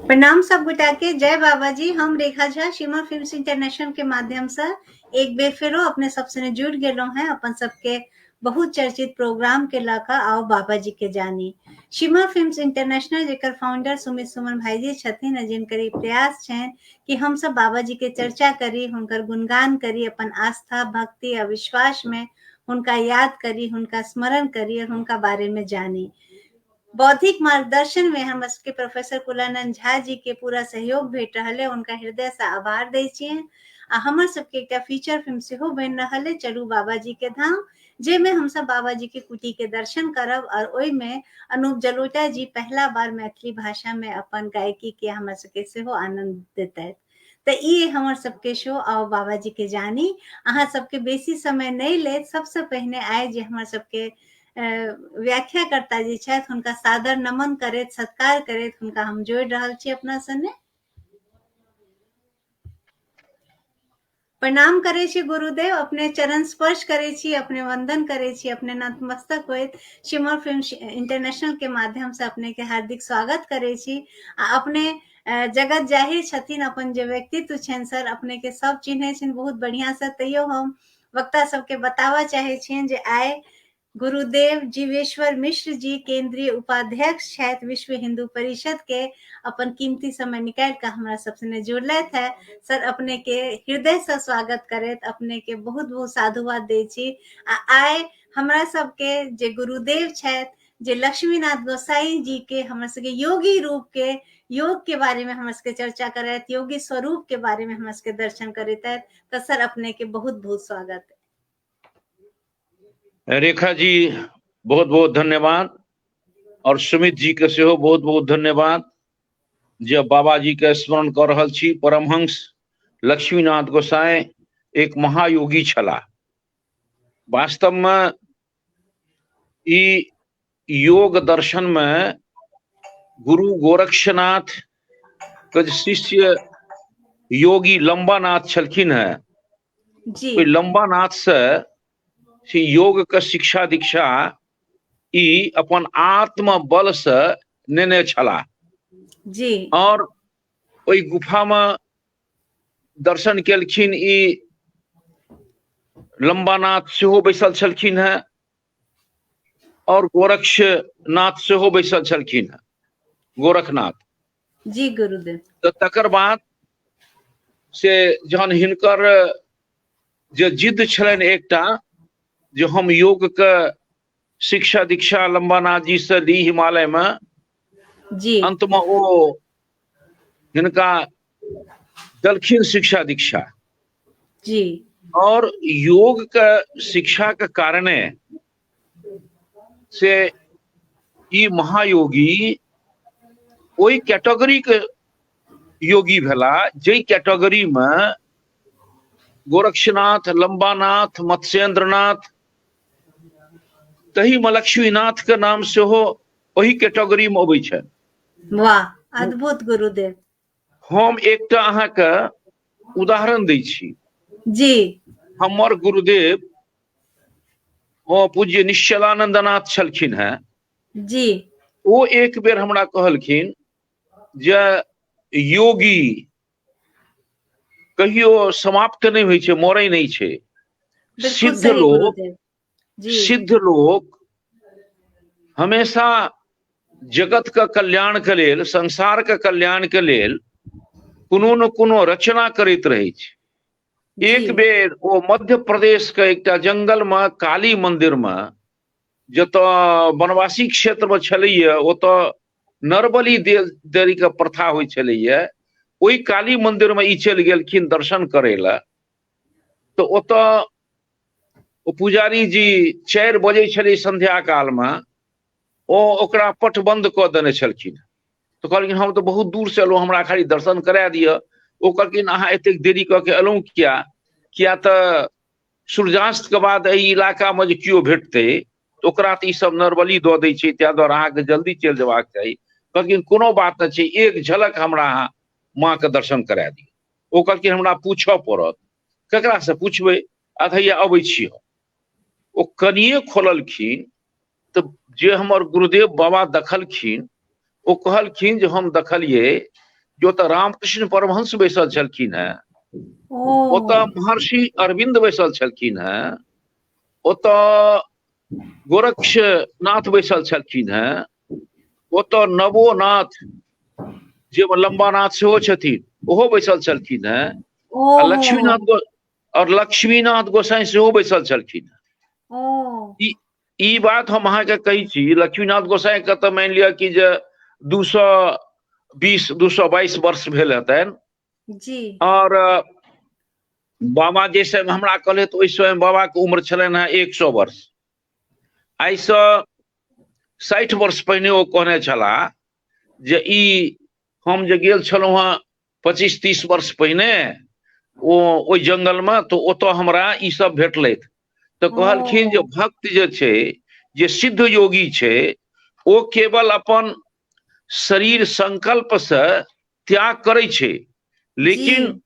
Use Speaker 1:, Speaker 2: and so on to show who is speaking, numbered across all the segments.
Speaker 1: प्रणाम सब गोटा के। जय बाबा जी। हम रेखा झा शिमर फिल्म्स इंटरनेशनल के माध्यम से एक बेर फेरो अपने सबसे जुड़ गेलो हैं अपन सबके बहुत चर्चित प्रोग्राम के लाका आओ बाबा जी के जानी। शिमर फिल्म्स इंटरनेशनल जेकर फाउंडर सुमित सुमन भाई जी छथिन, जिनकर ई प्रयास छन कि हम सब बाबा जी के चर्चा करी, हुनकर गुणगान करी, अपन आस्था भक्ति और विश्वास में हुनका याद करी, हुनका स्मरण करी और हुनका बारे में जानी। बौद्धिक मार्गदर्शन में हम के प्रोफेसर कुलानंद झा जी के पूरा सहयोग भेट रहले, उनका हृदय से आभार दै छियनि। आ हमर सबके एकटा फीचर फिल्म सेहो बनि रहल है, चलू बाबा जी के धाम, जेमे हम सब बाबा जी के कुटी के दर्शन करब और ओइ में अनूप जलोटा जी पहला बार मैथिली भाषा में अपन गायकी के हमर सबके सेहो आनंद देतैथ। तो ई हमर सबके शो आओ बाबा जी के जानी। अहाँ सबके बेसी समय नहीं ले, सबसे पहले आए जे हमर सबके व्याख्याकर्ता जी छथि, हुनका सादर नमन करैत सत्कार करैत हुनका हम जोड़ि रहल छी अपना संगे। प्रणाम करै छी गुरुदेव, अपने चरण स्पर्श करै छी, अपने वंदन करै छी, अपने नतमस्तक होइत शिमर फिल्म इंटरनेशनल के माध्यम से अपने के हार्दिक स्वागत करै छी। आ अपने जगत जाहिर छथिन, अपन जे व्यक्तित्व छनि सर अपने के सब चिन्है छनि बहुत बढ़िया से। तैयो हम वक्ता सबके बतावा चाहे छियनि जे आइ गुरुदेव जीवेश्वर मिश्र जी केंद्रीय उपाध्यक्ष छथि विश्व हिंदू परिषद के, अपन कीमती समय निकाल के हमरा सबसे जुड़लथि है। सर अपने के हृदय से स्वागत करैत अपने के बहुत बहुत साधुवाद दै छी। आ आइ हमरा सबके जे गुरुदेव छथि, जे लक्ष्मीनाथ गोसाई जी के हमर सबके योगी रूप के योग के बारे में हमर सबके चर्चा करैत, योगी स्वरूप के बारे में हमर सबके दर्शन करैत। तो सर अपने के बहुत बहुत स्वागत है।
Speaker 2: रेखा जी बहुत बहुत धन्यवाद, और सुमित जी के सेहो बहुत बहुत धन्यवाद जे बाबा जी के स्मरण कर रहल छी। परमहंस लक्ष्मीनाथ गोसाई एक महायोगी छला। वास्तव में ई योग दर्शन में गुरु गोरक्षनाथ के शिष्य योगी लंबानाथ छलखिन है
Speaker 1: जी।
Speaker 2: लंबानाथ से योग के शिक्षा दीक्षा ई अपन आत्म बल से नेने छला
Speaker 1: जी।
Speaker 2: और ओई गुफा में दर्शन केलखिन। ई लंबानाथ सेहो बैसल छलखिन है और गोरक्षनाथ सेहो बैसल छलखिन है, गोरखनाथ
Speaker 1: जी गुरुदेव।
Speaker 2: तो तकर बाद से जहन हिनकर जे जिद छलनि एकटा जो हम योग के शिक्षा दीक्षा लंबानाथ जी से ली हिमालय में,
Speaker 1: जी।
Speaker 2: अंत में ओ हिनका दलखिन शिक्षा दीक्षा।
Speaker 1: जी।
Speaker 2: और योग के शिक्षा के कारणे से ई महायोगी ओई कैटेगरी के योगी भेला जे कैटेगरी में गोरक्षनाथ, लंबानाथ, मत्स्येंद्रनाथ, तही में लक्ष्मीनाथ के नाम से हो वही कैटेगरी में अबै छै।
Speaker 1: वाह, अद्भुत गुरुदेव।
Speaker 2: हम एकटा अहाँ के उदाहरण दै छी।
Speaker 1: जी।
Speaker 2: हमर गुरुदेव पूज्य निश्चलानंदनाथ छलखिन है।
Speaker 1: जी।
Speaker 2: ओ एक बेर हमरा कहलखिन जे योगी कहियो समाप्त नहीं होइ छै, मरै नहीं छै।
Speaker 1: बिल्कुल सही गुरुदेव। जी।
Speaker 2: सिद्ध लोग हमेशा जगत के कल्याण के लेल, संसार के कल्याण के लेल कोनो न कोनो रचना करैत रहै छै। एक बेर ओ मध्य प्रदेश के एकटा जंगल में काली मंदिर में, जत वनवासी क्षेत्र में छलैया, ओत नरबली देरी के प्रथा होइ छलैया। ओई काली मंदिर में ई चलि गेलखिन दर्शन करे ला। तो ओत ओ पुजारी जी 4 बजे छलै संध्या काल में, ओकरा पट बंद क देने छलखिन। तो कहलखिन हम तो बहुत दूर से एलहुं, हमरा खाली दर्शन करा दिया। ओ कहलखिन अहाँ एतेक देरी क के एलहुं किया तो सूर्यास्त के बाद एहि इलाका में जे कियो भेटतै तो ओकरा तो ई सब नरबली दऽ दै छै, त्या द्वारा अहाँके जल्दी चलि जेबाक चाही। कहलखिन कोनो बात नहीं छै, एक झलक हमरा अहाँ माँ के दर्शन करा दी। ओ कहलखिन हमरा पूछऽ पड़त। केकरा से पूछबै? अधैया अबै छी। ओ कनिए खोललखिन तो जे हमर गुरुदेव बाबा देखलखिन, ओ कहलखिन जे हम देखलिए जो तो रामकृष्ण परमहंस बैसल छलखिन है,
Speaker 1: ओ
Speaker 2: ओतऽ महर्षि अरविंद बैसल छलखिन है, ओतऽ गोरक्षनाथ बैसल छलखिन है, ओतऽ नवोनाथ जे लंबानाथ सेहो छथिन ओहो बैसल छलखिन है, आ
Speaker 1: ओ
Speaker 2: लक्ष्मीनाथ गोसाई सेहो बैसल छलखिन है।
Speaker 1: ओ
Speaker 2: ई बात हम अहाँके कहै छी, लक्ष्मीनाथ गोसाई के तऽ मानि लिअ कि जे 220-222 वर्ष भेल हेतनि,
Speaker 1: जी
Speaker 2: और बाबा जे समय हमरा कहले तऽ ओहि समय बाबा के उम्र छलनि हैं 100 वर्ष। आइसँ 60 वर्ष पहिने ओ कहने छलाह जे ई हम जे गेल छलहुँ हैं 25-30 वर्ष पहिने ओहि जंगल में, तो ओतऽ हमरा ई सब भेटलथि। तऽ कहलखिन जे
Speaker 1: ओ
Speaker 2: भक्त जे छै, जे सिद्ध योगी छै, ओ केवल अपन शरीर संकल्प से त्याग करै छै,
Speaker 1: जी
Speaker 2: लेकिन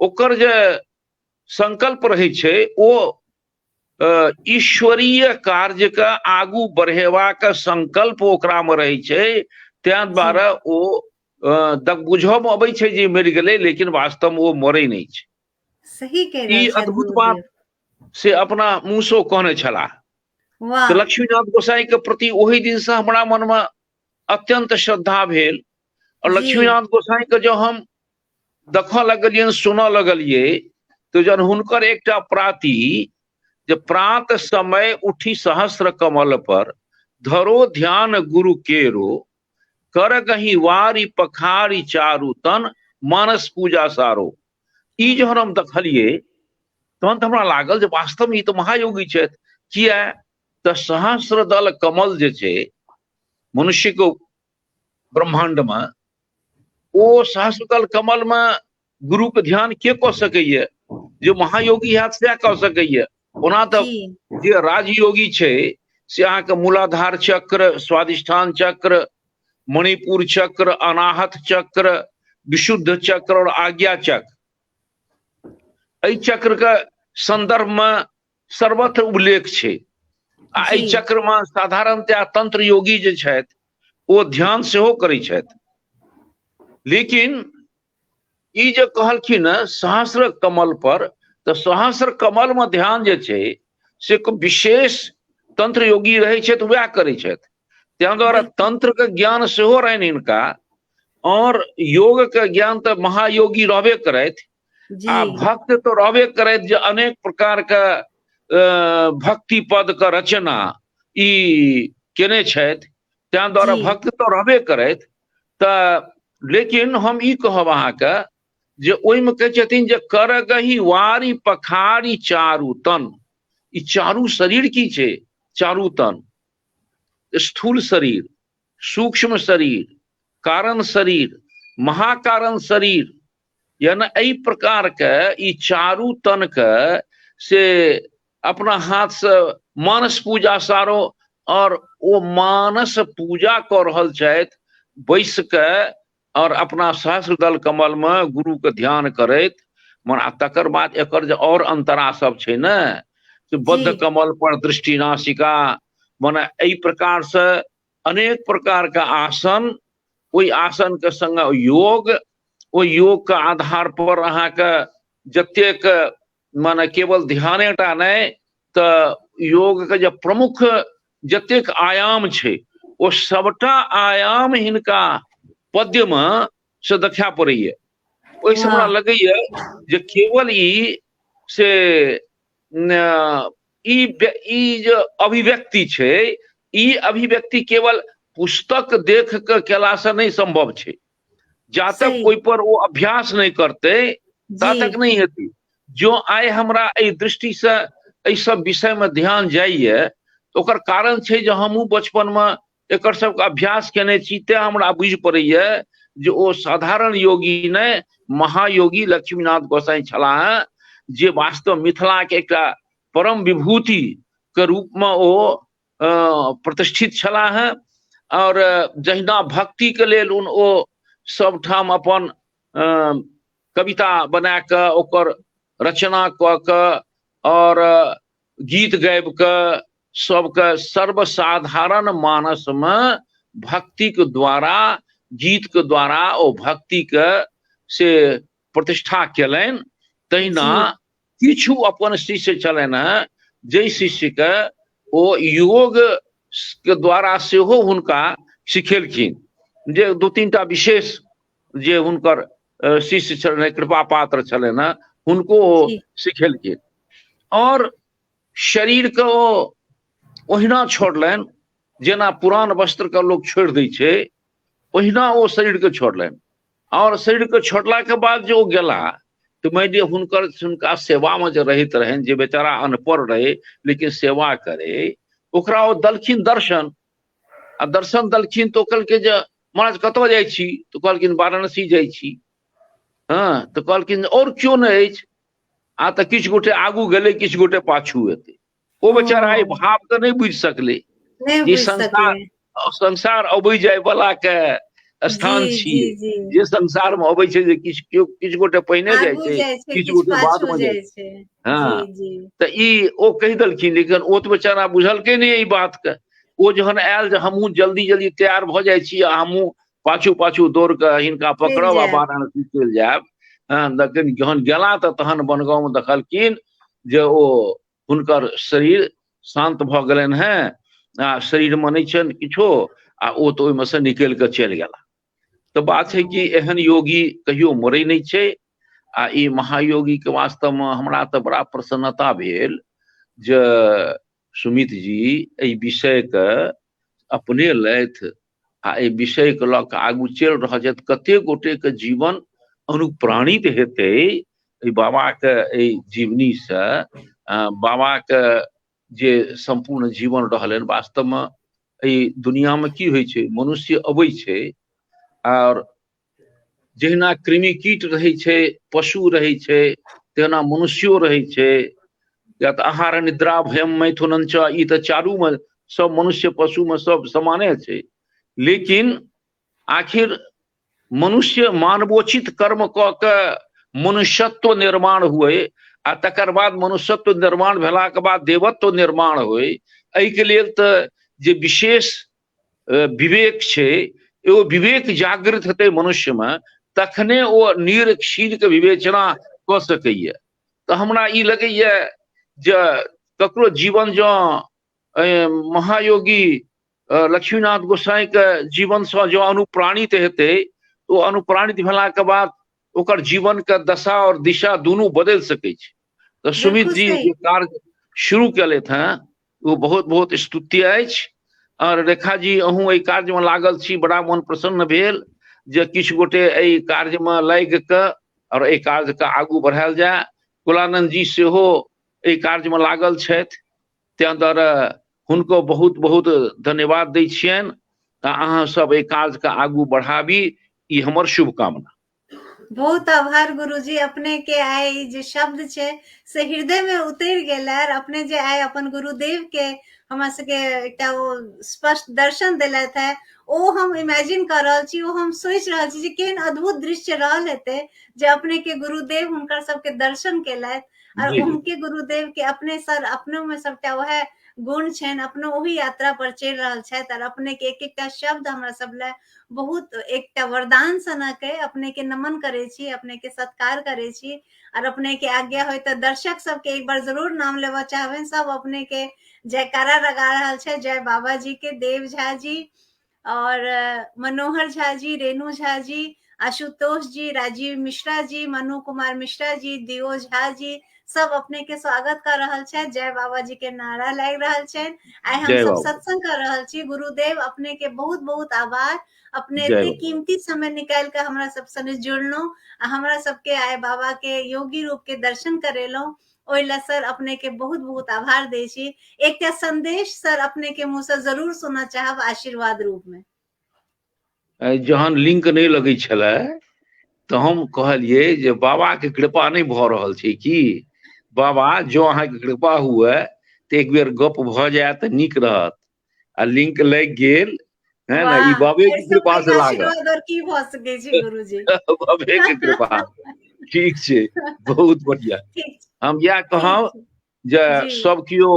Speaker 2: ओकर जे संकल्प रहै छै ओ ईश्वरीय कार्य के आगू बढ़ेबाक संकल्प ओकरा में रहै छै। ताहि
Speaker 1: जी
Speaker 2: द्वारा ओ बुझऽ में अबै छै जे मरि गेलै, लेकिन वास्तव में ओ मरै नहीं छै।
Speaker 1: सही कह
Speaker 2: ई
Speaker 1: रहल छथि
Speaker 2: अद्भुत बात
Speaker 1: गुरुदेव।
Speaker 2: से अपना मुँह से कहने छलाह।
Speaker 1: वाह
Speaker 2: तऽ लक्ष्मीनाथ गोसाई के प्रति ओहि दिन से हमरा मन में अत्यंत श्रद्धा भेल। और
Speaker 1: जी
Speaker 2: लक्ष्मीनाथ गोसाई के जो हम देखऽ लगलियै, सुनऽ लगलियै, तो जन हुनकर एकटा प्राति जे प्रात समय उठी सहस्र कमल पर, धरो ध्यान गुरु केरो, कर गही वारी पखारी चारु तन, मानस पूजा सारो। ई जहन हम देखलियै तहन तऽ हमरा लागल जे वास्तव में ई तऽ महायोगी छथि। किया तऽ सहस्र दल कमल जे छै मनुष्य को ब्रह्मांड में, ओ सहस्र दल कमल में गुरु के ध्यान के कऽ सकैया? जे महायोगी हैत सएह कऽ सकैया। ओना तऽ
Speaker 1: जी
Speaker 2: जे राजयोगी छै से अहाँके मूलाधार चक्र, स्वादिष्ठान चक्र, मणिपुर चक्र, अनाहत चक्र, विशुद्ध चक्र और आज्ञा चक्र, एहि चक्र के संदर्भ में सर्वत्र उल्लेख छै। आ एहि
Speaker 1: जी
Speaker 2: चक्र में साधारणतया तंत्र योगी जे छथि ओ ध्यान सेहो करै छथि। लेकिन ई जे कहलखिन सहस्र कमल पर, तऽ सहस्र कमल में ध्यान जे छै से विशेष तंत्र योगी रहै छथि, वएह करै छथि। ताहि द्वारा
Speaker 1: बिल्कुल
Speaker 2: तंत्र के ज्ञान सेहो रहनि हिनका, और योग के ज्ञान तऽ महायोगी रहबे करथि,
Speaker 1: जी
Speaker 2: आ भक्त तो रहबे करथि, जे अनेक प्रकार के भक्ति पद के रचना ई केने छथि। ताहि द्वारा
Speaker 1: जी
Speaker 2: भक्त तो रहबे करथि। तऽ लेकिन हम ई कहब अहाँके जे ओहिमे कहै छथिन जे कर गही वारी पखारी चारू तन। ई चारू शरीर की छै? चारू तन, स्थूल शरीर, सूक्ष्म शरीर, कारण शरीर, महाकारण शरीर, यानी एहि प्रकार के ई चारू तन के से अपना हाथ से मानस पूजा सारो, और ओ मानस पूजा कऽ रहल छथि बैस के, और अपना सहस्र दल कमल में गुरु के ध्यान करैत। आ तकर बाद एकर जे और अंतरा सब छै ने, से
Speaker 1: जी
Speaker 2: बद्ध कमल पर दृष्टि नासिका, मने एहि प्रकार से अनेक प्रकार के आसन, ओहि आसन के संग योग, ओहि योग के आधार पर अहाँके जतेक माने केवल ध्यानेटा नहीं, तऽ योग के जे प्रमुख जतेक आयाम छै ओ सबटा आयाम हिनका पद्य में से देखा पड़ैया। ओहिसँ हमरा
Speaker 1: वाह
Speaker 2: लगैया जे केवल ई से ई जे अभिव्यक्ति छै, ई अभिव्यक्ति केवल पुस्तक देख के केला से नहीं संभव छै। जा तक
Speaker 1: सही
Speaker 2: ओहि पर वो अभ्यास नहीं करते ता
Speaker 1: जी
Speaker 2: तक नहीं हेतै। जो आइ हमरा एहि दृष्टि से एहि सब विषय में ध्यान जाइए, तो ओकर कारण छै जे हमहूँ बचपन में एकर सबके अभ्यास केने छी, तें हमरा बुझि पड़ैया जे ओ साधारण योगी नहीं, महायोगी लक्ष्मीनाथ गोसाई छलाह, जे वास्तव मिथिला के एकटा परम विभूति के रूप में ओ प्रतिष्ठित छलाह। और जहिना भक्ति के लेल ओ सबठाम अपन कविता बना के ओकर रचना क के और गीत गाबि के सबके सर्वसाधारण मानस में भक्ति के द्वारा, गीत के द्वारा ओ भक्ति के से प्रतिष्ठा केलनि। तहिना किछु अपन शिष्य छलनि हैं, जे शिष्य के ओ योग के द्वारा सेहो हुनका सिखेलखिन, जे 2-3टा विशेष जे हुनकर शिष्य छलनि, कृपा पात्र छलनि हैं, हुनको सिखेलखिन। और शरीर के ओ ओहिना छोड़लनि जेना पुरान वस्त्र के लोग छोड़ि दै छै, ओहिना ओ शरीर के छोड़लनि। और शरीर के छोड़ला के बाद जो गेला तो मानि लिअ हुनका सेवा में जे रहैत रहनि, जे बेचारा अनपढ़ रहे लेकिन सेवा करे, ओकरा ओ दलखिन दर्शन। आ दर्शन दलखिन तो कहलकै जे महाराज कतऽ जाइ छी? तो कहलखिन वाराणसी जाइ छी। हाँ, तो कहलखिन और क्यों नहीं अछि? आ तऽ किछु गोटे आगू गेलै, किछु गोटे पाछू एतै। ओ बेचारा एहि भाव के नहीं बुझि सकलै जे संसार अबै जाय वाला के स्थान छियै, जे संसार में अबै छै जे किछु गोटे पहिने जाइ छै, किछु गोटे बाद में जाइ छै। हाँ, तऽ ई ओ कहि देलखिन, लेकिन ओ तऽ बेचारा बुझलकै नहीं ई बात के। ओ जहन आयल जे हमहूँ जल्दी जल्दी तैयार भऽ जाइ छी आ हमहूँ पाछू पाछू दौड़ कऽ हिनका पकड़ब आ वाराणसी चलि जायब। लेकिन जहन गेला तऽ तहन बनगांव में देखलखिन जे ओ हुनकर शरीर शांत भऽ गेलनि हैं, आ शरीर में नहीं छनि किछो, आ ओ तऽ ओहिमे से निकलि कऽ चलि गेला। तऽ बात छै कि एहन योगी कहियो मरै नहीं छै। आ ई महायोगी के वास्तव में हमरा तऽ बड़ा प्रसन्नता भेल जे सुमित जी एहि विषय के अपने लथि आ एहि विषय के लऽ कऽ आगू चलि रहल छथि। कते गोटे के जीवन अनुप्राणित हेतै एहि बाबा के एहि जीवनी से। बाबा के जे संपूर्ण जीवन रहलनि, वास्तव में एहि दुनिया में की होइ छै, मनुष्य अबै छै और जहिना कृमि कीट रहै छै, पशु रहै छै, तेना मनुष्यो रहै छै। या तऽ आहार निद्रा भयम मैथुनन च, ई तऽ चारू में सब मनुष्य पशु में सब समाने छै। लेकिन आखिर मनुष्य मानवोचित कर्म कऽ के मनुष्यत्व निर्माण हुए, आ तकर बाद मनुष्यत्व निर्माण भेला के बाद देवत्व निर्माण होय, एहि के लेल तऽ जे विशेष विवेक छै, ओ विवेक जागृत हेतै मनुष्य में, तखने ओ नीर क्षीर के विवेचना कऽ सकैए। तऽ हमरा ई लगैए जे ककरो जीवन जँ महायोगी लक्ष्मीनाथ गोसाई के जीवन से जो अनुप्राणित हेतै, तो अनुप्राणित भेला के बाद ओकर जीवन के दशा और दिशा दुनू बदल सकै छै। तो सुमित जी जे कार्य शुरू केलथि हैं वो बहुत बहुत स्तुत्य अछि। और रेखा जी अहूँ एहि कार्य में लागल छी, बड़ा मन प्रसन्न भेल जे किछु गोटे एहि कार्य में लागि कऽ और एहि कार्य के आगू बढ़ायल जाय। कुलानंद जी सेहो एहि कार्य में लागल छथि, ताहि दुआरे हुनको बहुत बहुत धन्यवाद दै छियनि। अहाँ सब एहि कार्य के आगू बढ़ाबी, ई हमर शुभकामना।
Speaker 1: बहुत आभार गुरुजी, अपने के आय जे शब्द छे से हृदय में उतर गेला, और अपने जे आय अपन गुरुदेव के हमरा सबके एकटा ओ स्पष्ट दर्शन देलथि है, ओ हम इमेजिन कर रहल छी, ओ हम सोच रहल छी जे केहन अद्भुत दृश्य रहल हेतै जे अपने के गुरुदेव हुनकर सबके दर्शन केलथि, और उनके गुरुदेव के अपने सर अपनों में सबटा वह गुण छनि, अपनो ओही यात्रा पर चलि रहल छथि, और अपने के एक एकटा शब्द हमरा सब ले बहुत एकटा वरदान सनक है। अपने के नमन करे छी, अपने के सत्कार करे छी, और अपने के आज्ञा हो तो दर्शक सबके एक बार जरूर नाम लेवा चाहबे। सब अपने के जयकारा लगा रहल छे, जय बाबा जी के। देव झा जी और मनोहर झा जी, रेणु झा जी, आशुतोष जी, राजीव मिश्रा जी, मनु कुमार मिश्रा जी, दियो झा जी, सब अपने के स्वागत कर रहल छे। जय बाबा जी के नारा लाग रहल छे। आइ हम सब सत्संग कर रहल छी। गुरुदेव अपने के बहुत बहुत आभार, अपने इतने कीमती समय निकाल के हमरा सब संगे जुड़लो, हमरा सबके आइ बाबा के योगी रूप के दर्शन करेलो, ओइला सर अपने के बहुत बहुत आभार दै छी। एकटा संदेश सर अपने के मुंह से जरूर सुनना चाहब आशीर्वाद रूप में।
Speaker 2: जहन लिंक नहीं लगे छले तो हम कहलिए जे बाबा के कृपा नहीं भ रहल छै कि बाबा जो अहाँ के कृपा हुए तो एक बेर गप भ जाए त नीक रहत। आ लिंक लग गेल है ना, ई बाबे के कृपा से लागल।
Speaker 1: आशीर्वाद और की भ सके छै गुरुजी।
Speaker 2: बाबे के कृपा। ठीक छै, बहुत बढ़िया। हम यह कहब जे सब कियो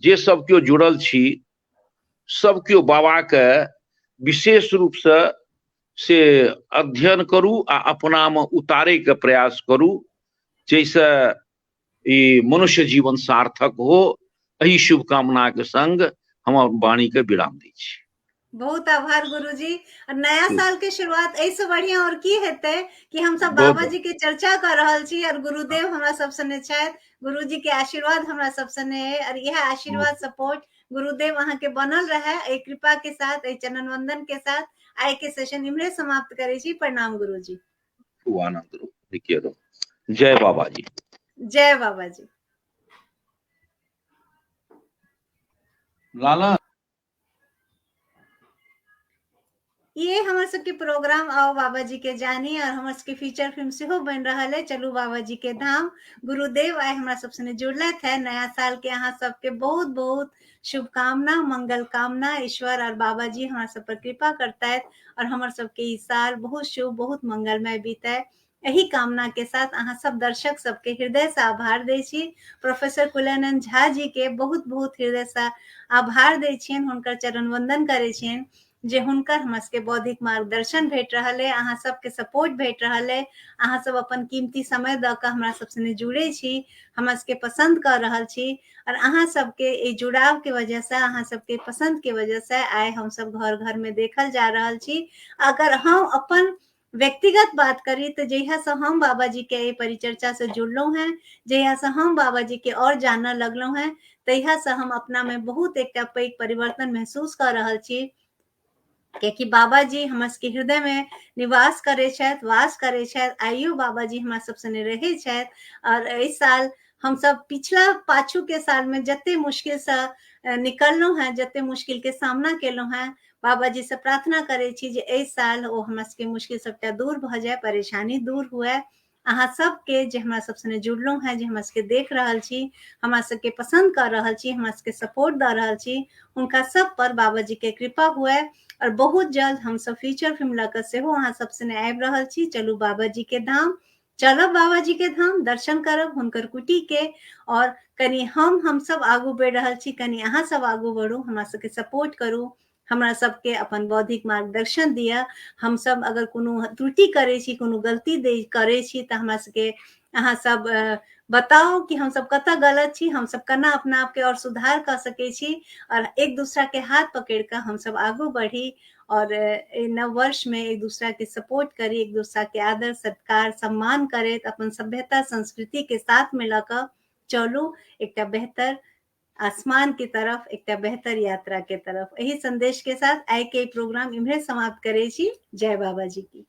Speaker 2: जे सब कियो जुड़ल छी, सब कियो बाबा के विशेष रूप से अध्ययन करू आ अपना में उतारे के प्रयास करू, जैसे ई मनुष्य जीवन सार्थक हो। यही शुभकामना के संग हम वाणी के विराम दै छी।
Speaker 1: बहुत आभार गुरुजी। और नया साल के शुरुआत ऐसे बढ़िया और की हेते कि हम सब
Speaker 2: बहुत
Speaker 1: बाबा जी के चर्चा कर रहल छी और गुरुदेव हमरा सब सने छथि, गुरुजी के आशीर्वाद हमरा सब सने है और यह आशीर्वाद सपोर्ट गुरुदेव अहाँ के बनल रहे। ए कृपा के साथ, ए चरण वंदन के साथ आय के सेशन इम्हरे समाप्त करे छी। प्रणाम गुरुजी।
Speaker 2: खूब आनंद रो, देखिए रो। जय बाबा जी।
Speaker 1: जय बाबा जी।
Speaker 2: लाला
Speaker 1: ये हमर सबके प्रोग्राम आओ बाबा जी के जानी और हमर सबके फीचर फिल्म से हो बन रहा है चलू बाबा जी के धाम। गुरुदेव आए हमरा सबसे ने जुड़लत है। नया साल के अहाँ सबके बहुत बहुत शुभकामना, मंगल कामना। ईश्वर और बाबा जी हमारा सब पर कृपा करता है और हमर सबके ई साल बहुत शुभ, बहुत मंगलमय बीते। यही कामना के साथ अहाँ सब दर्शक सबके हृदय से आभार दै छी। प्रोफेसर कुलानंद झा जी के बहुत बहुत हृदय से आभार दै छियनि, हुनकर चरण वंदन करै छियनि जे हुनकर हमरा सबके बौद्धिक मार्गदर्शन भेट रहल है, अहाँ सबके सपोर्ट भेट रहल है। अहाँ सब अपन कीमती समय द के हमरा सबसे ने जुड़े छी, हमरा सबके पसंद कर रहल छी और अहाँ सबके ए जुड़ाव के वजह से, अहाँ सबके पसंद के वजह से आय हम सब घर घर में देखल जा रहल छी। अगर हम अपन व्यक्तिगत बात करी तो जहिया से हम बाबा जी के ए परिचर्चा से जुड़लो हैं, जहिया से हम बाबा जी के और जानने लगलो हैं, तहिया से हम अपना में बहुत एकटा पैघ परिवर्तन महसूस कर रहल छी। कियाकि बाबा जी हमरा सबके हृदय में निवास करे छथि, वास करे छथि। आइयो बाबा जी हमरा सब सने रहे छथि और इस साल हम सब पिछला पाछू के साल में जते मुश्किल से निकललो हैं, जते मुश्किल के सामना केलो हैं, बाबा जी से प्रार्थना करे छी जे एहि साल ओ हमरा सबके मुश्किल सबटा दूर भ जाए, परेशानी दूर हुए। अहाँ सबके जे हमरा सब सने जुड़लो हैं, जे हमरा सबके देख रहल छी, हमरा सबके पसंद कर रहल छी, हमरा सबके सपोर्ट द रहल छी, हुनका सब पर बाबा जी के कृपा हुए। और बहुत जल्द हम सब फीचर फिल्म लकर से हो अहाँ सब सने आबि रहल छी। चलू बाबा जी के धाम, चलब बाबा जी के धाम, दर्शन करब हुनकर कुटी के। और कनी हम सब आगू बढ़ रहल छी, कनी अहाँ सब आगू बढ़ू, हमरा सबके सपोर्ट करू, हमरा सबके अपन बौद्धिक मार्गदर्शन दिया। हम सब अगर कोनो त्रुटि करे छी, कोनो गलती करे छी तो हमरा सबके अहाँ सब बताओ कि हम सब कतऽ गलत छी, हम सब केना अपना आप के और सुधार कर सके छी और एक दूसरा के हाथ पकड़ कर हम सब आगू बढ़ी और नव वर्ष में एक दूसरा के सपोर्ट करी, एक दूसरा के आदर सत्कार सम्मान करे, अपन सभ्यता संस्कृति के साथ मिला कर चलू एकटा बेहतर आसमान की तरफ, एकटा बेहतर यात्रा के तरफ। यही संदेश के साथ आय के प्रोग्राम इम्हरे समाप्त करे छी। जय बाबा जी की।